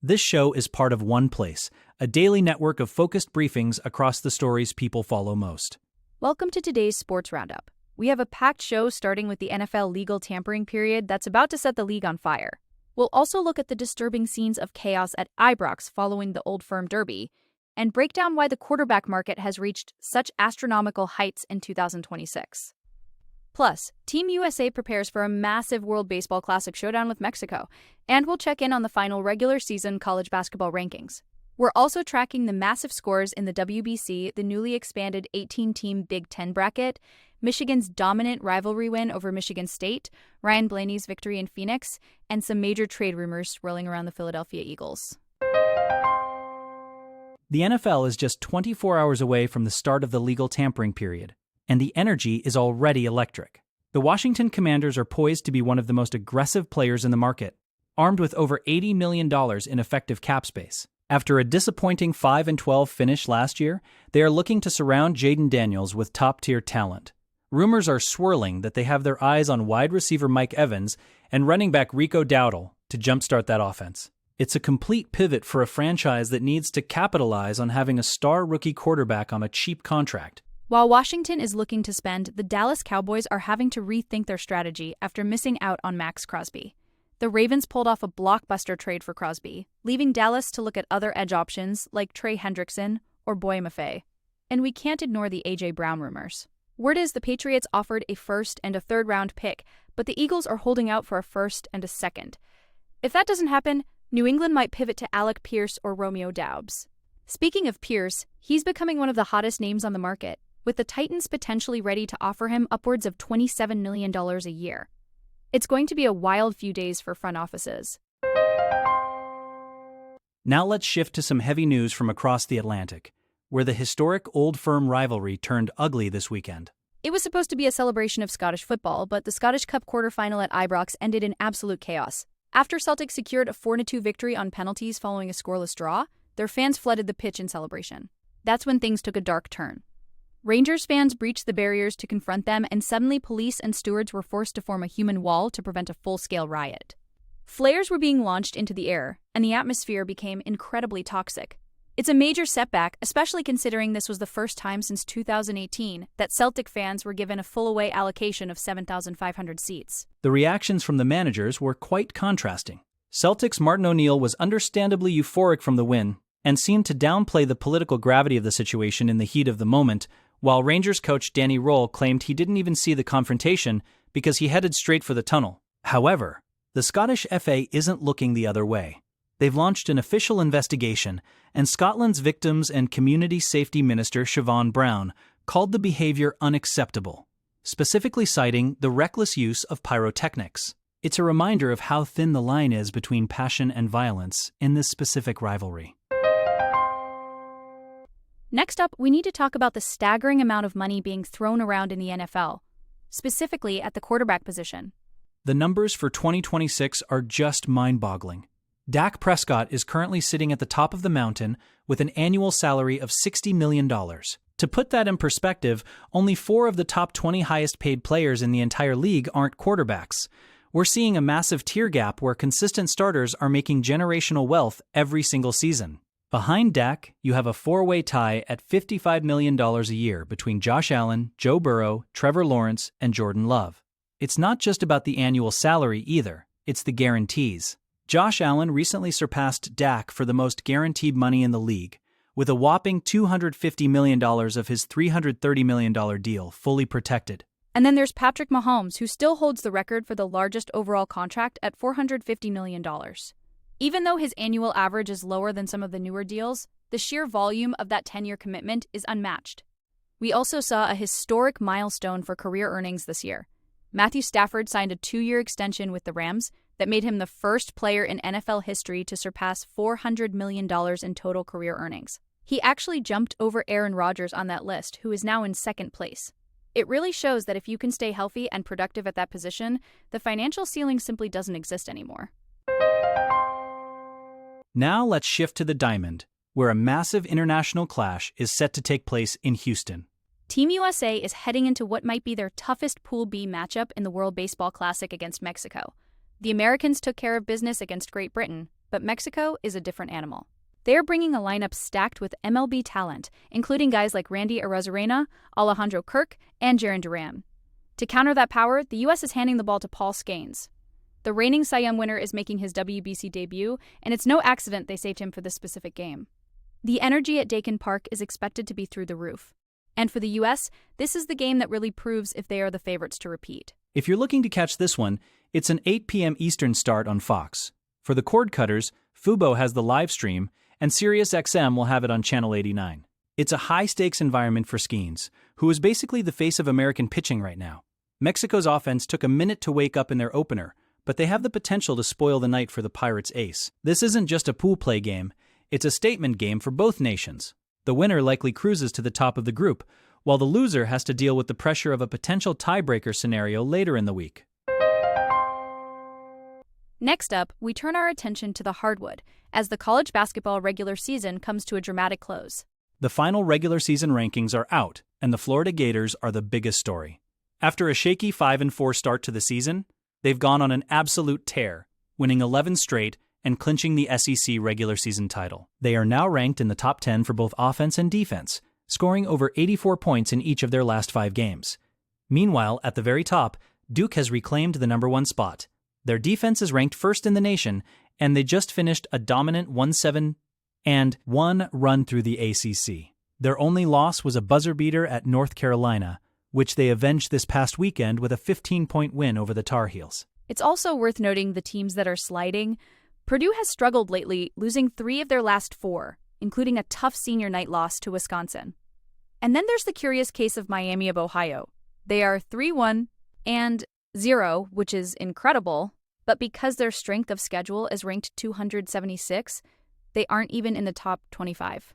This show is part of One Place, a daily network of focused briefings across the stories people follow most. Welcome to today's Sports Roundup. We have a packed show starting with the NFL legal tampering period that's about to set the league on fire. We'll also look at the disturbing scenes of chaos at Ibrox following the Old Firm Derby, and break down why the quarterback market has reached such astronomical heights in 2026. Plus, Team USA prepares for a massive World Baseball Classic showdown with Mexico, and we'll check in on the final regular season college basketball rankings. We're also tracking the massive scores in the WBC, the newly expanded 18-team Big Ten bracket, Michigan's dominant rivalry win over Michigan State, Ryan Blaney's victory in Phoenix, and some major trade rumors swirling around the Philadelphia Eagles. The NFL is just 24 hours away from the start of the legal tampering period, and the energy is already electric. The Washington Commanders are poised to be one of the most aggressive players in the market, armed with over $80 million in effective cap space. After a disappointing 5-12 finish last year, they are looking to surround Jaden Daniels with top-tier talent. Rumors are swirling that they have their eyes on wide receiver Mike Evans and running back Rico Dowdle to jumpstart that offense. It's a complete pivot for a franchise that needs to capitalize on having a star rookie quarterback on a cheap contract. While Washington is looking to spend, the Dallas Cowboys are having to rethink their strategy after missing out on Max Crosby. The Ravens pulled off a blockbuster trade for Crosby, leaving Dallas to look at other edge options like Trey Hendrickson or Boye Mafe. And we can't ignore the A.J. Brown rumors. Word is the Patriots offered a first and a third-round pick, but the Eagles are holding out for a first and a second. If that doesn't happen, New England might pivot to Alec Pierce or Romeo Doubs. Speaking of Pierce, he's becoming one of the hottest names on the market, with the Titans potentially ready to offer him upwards of $27 million a year. It's going to be a wild few days for front offices. Now let's shift to some heavy news from across the Atlantic, where the historic Old Firm rivalry turned ugly this weekend. It was supposed to be a celebration of Scottish football, but the Scottish Cup quarterfinal at Ibrox ended in absolute chaos. After Celtic secured a 4-2 victory on penalties following a scoreless draw, their fans flooded the pitch in celebration. That's when things took a dark turn. Rangers fans breached the barriers to confront them, and suddenly police and stewards were forced to form a human wall to prevent a full-scale riot. Flares were being launched into the air, and the atmosphere became incredibly toxic. It's a major setback, especially considering this was the first time since 2018 that Celtic fans were given a full-away allocation of 7,500 seats. The reactions from the managers were quite contrasting. Celtic's Martin O'Neill was understandably euphoric from the win and seemed to downplay the political gravity of the situation in the heat of the moment, while Rangers coach Danny Roll claimed he didn't even see the confrontation because he headed straight for the tunnel. However, the Scottish FA isn't looking the other way. They've launched an official investigation, and Scotland's Victims and Community Safety Minister Siobhan Brown called the behavior unacceptable, specifically citing the reckless use of pyrotechnics. It's a reminder of how thin the line is between passion and violence in this specific rivalry. Next up, we need to talk about the staggering amount of money being thrown around in the NFL, specifically at the quarterback position. The numbers for 2026 are just mind-boggling. Dak Prescott is currently sitting at the top of the mountain with an annual salary of $60 million. To put that in perspective, only 4 of the top 20 highest-paid players in the entire league aren't quarterbacks. We're seeing a massive tier gap where consistent starters are making generational wealth every single season. Behind Dak, you have a 4-way tie at $55 million a year between Josh Allen, Joe Burrow, Trevor Lawrence, and Jordan Love. It's not just about the annual salary either, it's the guarantees. Josh Allen recently surpassed Dak for the most guaranteed money in the league, with a whopping $250 million of his $330 million deal fully protected. And then there's Patrick Mahomes, who still holds the record for the largest overall contract at $450 million. Even though his annual average is lower than some of the newer deals, the sheer volume of that 10-year commitment is unmatched. We also saw a historic milestone for career earnings this year. Matthew Stafford signed a 2-year extension with the Rams that made him the first player in NFL history to surpass $400 million in total career earnings. He actually jumped over Aaron Rodgers on that list, who is now in second place. It really shows that if you can stay healthy and productive at that position, the financial ceiling simply doesn't exist anymore. Now let's shift to the Diamond, where a massive international clash is set to take place in Houston. Team USA is heading into what might be their toughest Pool B matchup in the World Baseball Classic against Mexico. The Americans took care of business against Great Britain, But Mexico is a different animal. They are bringing a lineup stacked with MLB talent, including guys like Randy Arozarena, Alejandro Kirk, and Jarren Duran. To counter that power, the U.S. is handing the ball to Paul Skenes. The reigning Cy Young winner is making his WBC debut, and it's no accident they saved him for this specific game. The energy at Dakin Park is expected to be through the roof. And for the U.S., this is the game that really proves if they are the favorites to repeat. If you're looking to catch this one, it's an 8 p.m. Eastern start on Fox. For the cord cutters, Fubo has the live stream, and SiriusXM will have it on Channel 89. It's a high-stakes environment for Skenes, who is basically the face of American pitching right now. Mexico's offense took a minute to wake up in their opener, but they have the potential to spoil the night for the Pirates' ace. This isn't just a pool play game, it's a statement game for both nations. The winner likely cruises to the top of the group, while the loser has to deal with the pressure of a potential tiebreaker scenario later in the week. Next up, we turn our attention to the hardwood, as the college basketball regular season comes to a dramatic close. The final regular season rankings are out, and the Florida Gators are the biggest story. After a shaky 5-4 start to the season, they've gone on an absolute tear, winning 11 straight and clinching the SEC regular season title. They are now ranked in the top 10 for both offense and defense, scoring over 84 points in each of their last 5 games. Meanwhile, at the very top, Duke has reclaimed the number 1 spot. Their defense is ranked first in the nation, and they just finished a dominant 1-7-1 run through the ACC. Their only loss was a buzzer beater at North Carolina, which they avenged this past weekend with a 15-point win over the Tar Heels. It's also worth noting the teams that are sliding. Purdue has struggled lately, losing 3 of their last 4, including a tough senior night loss to Wisconsin. And then there's the curious case of Miami of Ohio. They are 3-1 and 0, which is incredible, but because their strength of schedule is ranked 276, they aren't even in the top 25.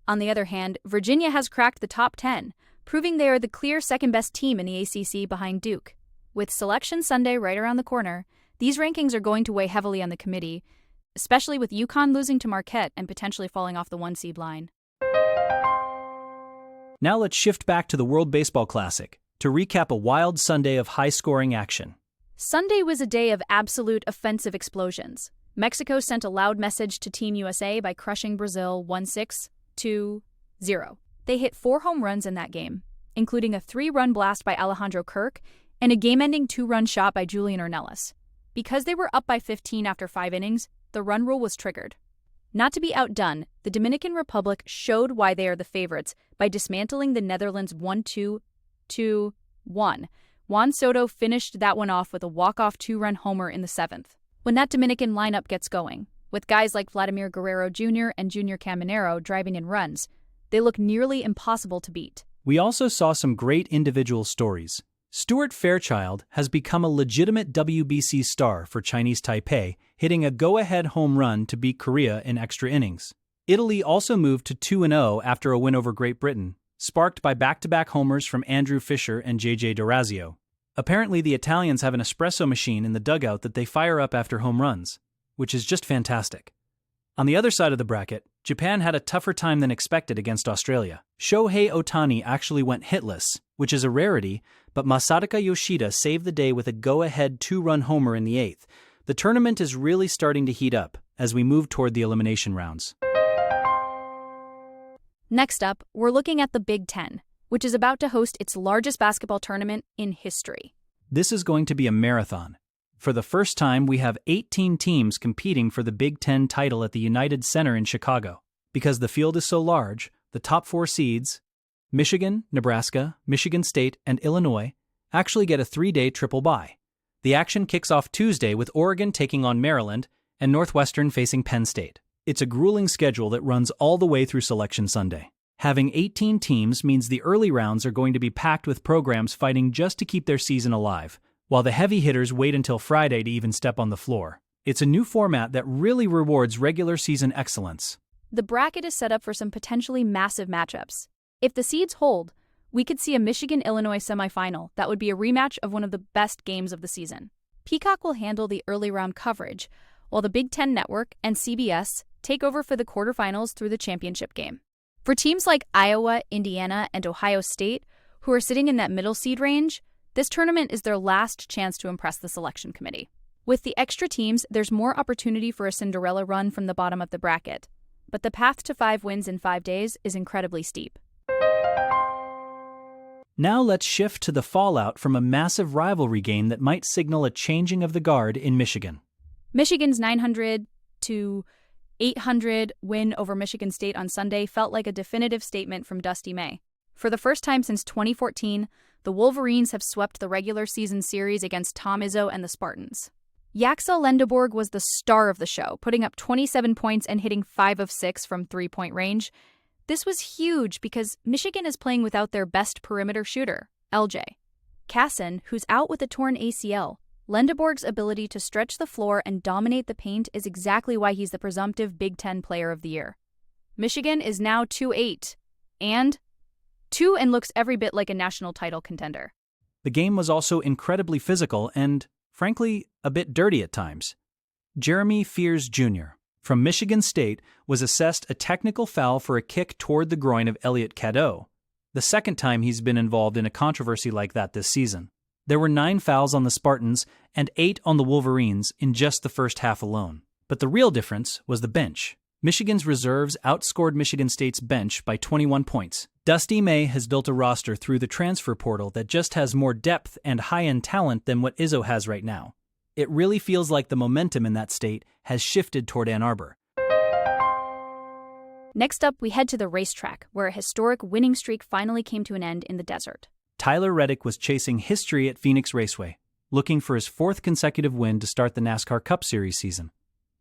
On the other hand, Virginia has cracked the top 10, proving they are the clear second-best team in the ACC behind Duke. With Selection Sunday right around the corner, these rankings are going to weigh heavily on the committee, especially with UConn losing to Marquette and potentially falling off the 1-seed line. Now let's shift back to the World Baseball Classic to recap a wild Sunday of high-scoring action. Sunday was a day of absolute offensive explosions. Mexico sent a loud message to Team USA by crushing Brazil 1-6-2-0. They hit 4 home runs in that game, including a 3-run blast by Alejandro Kirk and a game-ending 2-run shot by Julian Ornelas. Because they were up by 15 after 5 innings, the run rule was triggered. Not to be outdone, the Dominican Republic showed why they are the favorites by dismantling the Netherlands 1-2-2-1. Juan Soto finished that one off with a walk-off 2-run homer in the 7th. When that Dominican lineup gets going, with guys like Vladimir Guerrero Jr. and Junior Caminero driving in runs, they look nearly impossible to beat. We also saw some great individual stories. Stuart Fairchild has become a legitimate WBC star for Chinese Taipei, hitting a go-ahead home run to beat Korea in extra innings. Italy also moved to 2-0 after a win over Great Britain, sparked by back-to-back homers from Andrew Fisher and JJ D'Orazio. Apparently, the Italians have an espresso machine in the dugout that they fire up after home runs, which is just fantastic. On the other side of the bracket, Japan had a tougher time than expected against Australia. Shohei Ohtani actually went hitless, which is a rarity, but Masataka Yoshida saved the day with a go-ahead 2-run homer in the 8th. The tournament is really starting to heat up as we move toward the elimination rounds. Next up, we're looking at the Big Ten, which is about to host its largest basketball tournament in history. This is going to be a marathon. For the first time, we have 18 teams competing for the Big Ten title at the United Center in Chicago. Because the field is so large, the top 4 seeds, Michigan, Nebraska, Michigan State, and Illinois, actually get a 3-day triple bye. The action kicks off Tuesday with Oregon taking on Maryland and Northwestern facing Penn State. It's a grueling schedule that runs all the way through Selection Sunday. Having 18 teams means the early rounds are going to be packed with programs fighting just to keep their season alive, while the heavy hitters wait until Friday to even step on the floor. It's a new format that really rewards regular season excellence. The bracket is set up for some potentially massive matchups. If the seeds hold, we could see a Michigan-Illinois semifinal that would be a rematch of one of the best games of the season. Peacock will handle the early round coverage, while the Big Ten Network and CBS take over for the quarterfinals through the championship game. For teams like Iowa, Indiana, and Ohio State, who are sitting in that middle seed range, this tournament is their last chance to impress the selection committee. With the extra teams, there's more opportunity for a Cinderella run from the bottom of the bracket. But the path to 5 wins in 5 days is incredibly steep. Now let's shift to the fallout from a massive rivalry game that might signal a changing of the guard in Michigan. Michigan's 900 to 800 win over Michigan State on Sunday felt like a definitive statement from Dusty May. For the first time since 2014, the Wolverines have swept the regular season series against Tom Izzo and the Spartans. Yaxel Lendeborg was the star of the show, putting up 27 points and hitting 5 of 6 from three-point range. This was huge because Michigan is playing without their best perimeter shooter, LJ. Casson, who's out with a torn ACL. Lendeborg's ability to stretch the floor and dominate the paint is exactly why he's the presumptive Big Ten Player of the Year. Michigan is now 2-8 and looks every bit like a national title contender. The game was also incredibly physical and, frankly, a bit dirty at times. Jeremy Fears Jr. from Michigan State was assessed a technical foul for a kick toward the groin of Elliot Cadeau, the second time he's been involved in a controversy like that this season. There were 9 fouls on the Spartans and 8 on the Wolverines in just the first half alone. But the real difference was the bench. Michigan's reserves outscored Michigan State's bench by 21 points. Dusty May has built a roster through the transfer portal that just has more depth and high-end talent than what Izzo has right now. It really feels like the momentum in that state has shifted toward Ann Arbor. Next up, we head to the racetrack, where a historic winning streak finally came to an end in the desert. Tyler Reddick was chasing history at Phoenix Raceway, looking for his 4th consecutive win to start the NASCAR Cup Series season.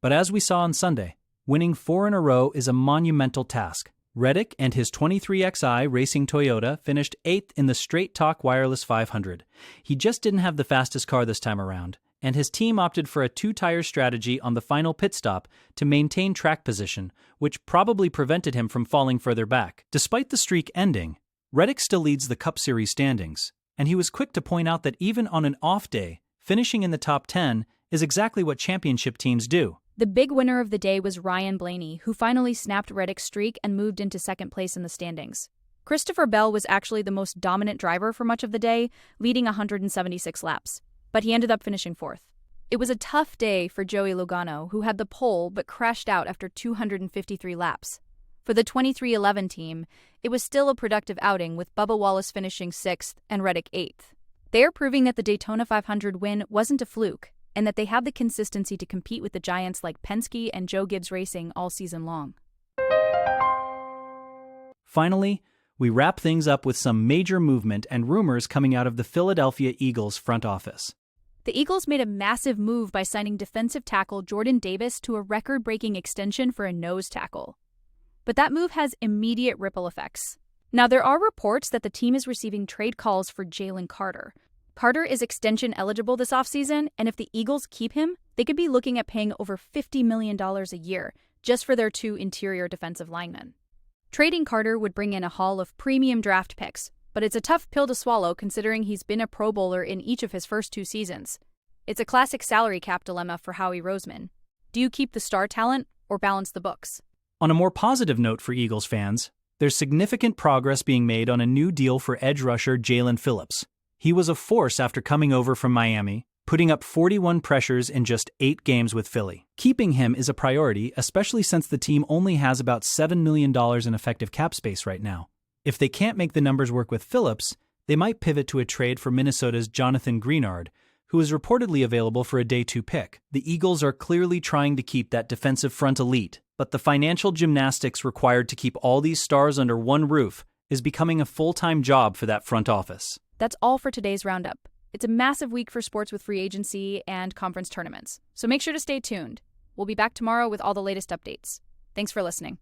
But as we saw on Sunday, winning 4 in a row is a monumental task. Reddick and his 23XI Racing Toyota finished 8th in the Straight Talk Wireless 500. He just didn't have the fastest car this time around, and his team opted for a 2-tire strategy on the final pit stop to maintain track position, which probably prevented him from falling further back. Despite the streak ending, Reddick still leads the Cup Series standings, and he was quick to point out that even on an off day, finishing in the top 10 is exactly what championship teams do. The big winner of the day was Ryan Blaney, who finally snapped Reddick's streak and moved into second place in the standings. Christopher Bell was actually the most dominant driver for much of the day, leading 176 laps, but he ended up finishing 4th. It was a tough day for Joey Logano, who had the pole but crashed out after 253 laps. For the 23XI team, it was still a productive outing, with Bubba Wallace finishing 6th and Reddick 8th. They are proving that the Daytona 500 win wasn't a fluke, and that they have the consistency to compete with the giants like Penske and Joe Gibbs Racing all season long. Finally, we wrap things up with some major movement and rumors coming out of the Philadelphia Eagles front office. The Eagles made a massive move by signing defensive tackle Jordan Davis to a record-breaking extension for a nose tackle. But that move has immediate ripple effects. Now, there are reports that the team is receiving trade calls for Jalen Carter. Carter is extension eligible this offseason, and if the Eagles keep him, they could be looking at paying over $50 million a year just for their 2 interior defensive linemen. Trading Carter would bring in a haul of premium draft picks, but it's a tough pill to swallow considering he's been a Pro Bowler in each of his first 2 seasons. It's a classic salary cap dilemma for Howie Roseman. Do you keep the star talent or balance the books? On a more positive note for Eagles fans, there's significant progress being made on a new deal for edge rusher Jalen Phillips. He was a force after coming over from Miami, putting up 41 pressures in just 8 games with Philly. Keeping him is a priority, especially since the team only has about $7 million in effective cap space right now. If they can't make the numbers work with Phillips, they might pivot to a trade for Minnesota's Jonathan Greenard, who is reportedly available for a day 2 pick. The Eagles are clearly trying to keep that defensive front elite, but the financial gymnastics required to keep all these stars under one roof is becoming a full-time job for that front office. That's all for today's roundup. It's a massive week for sports with free agency and conference tournaments, so make sure to stay tuned. We'll be back tomorrow with all the latest updates. Thanks for listening.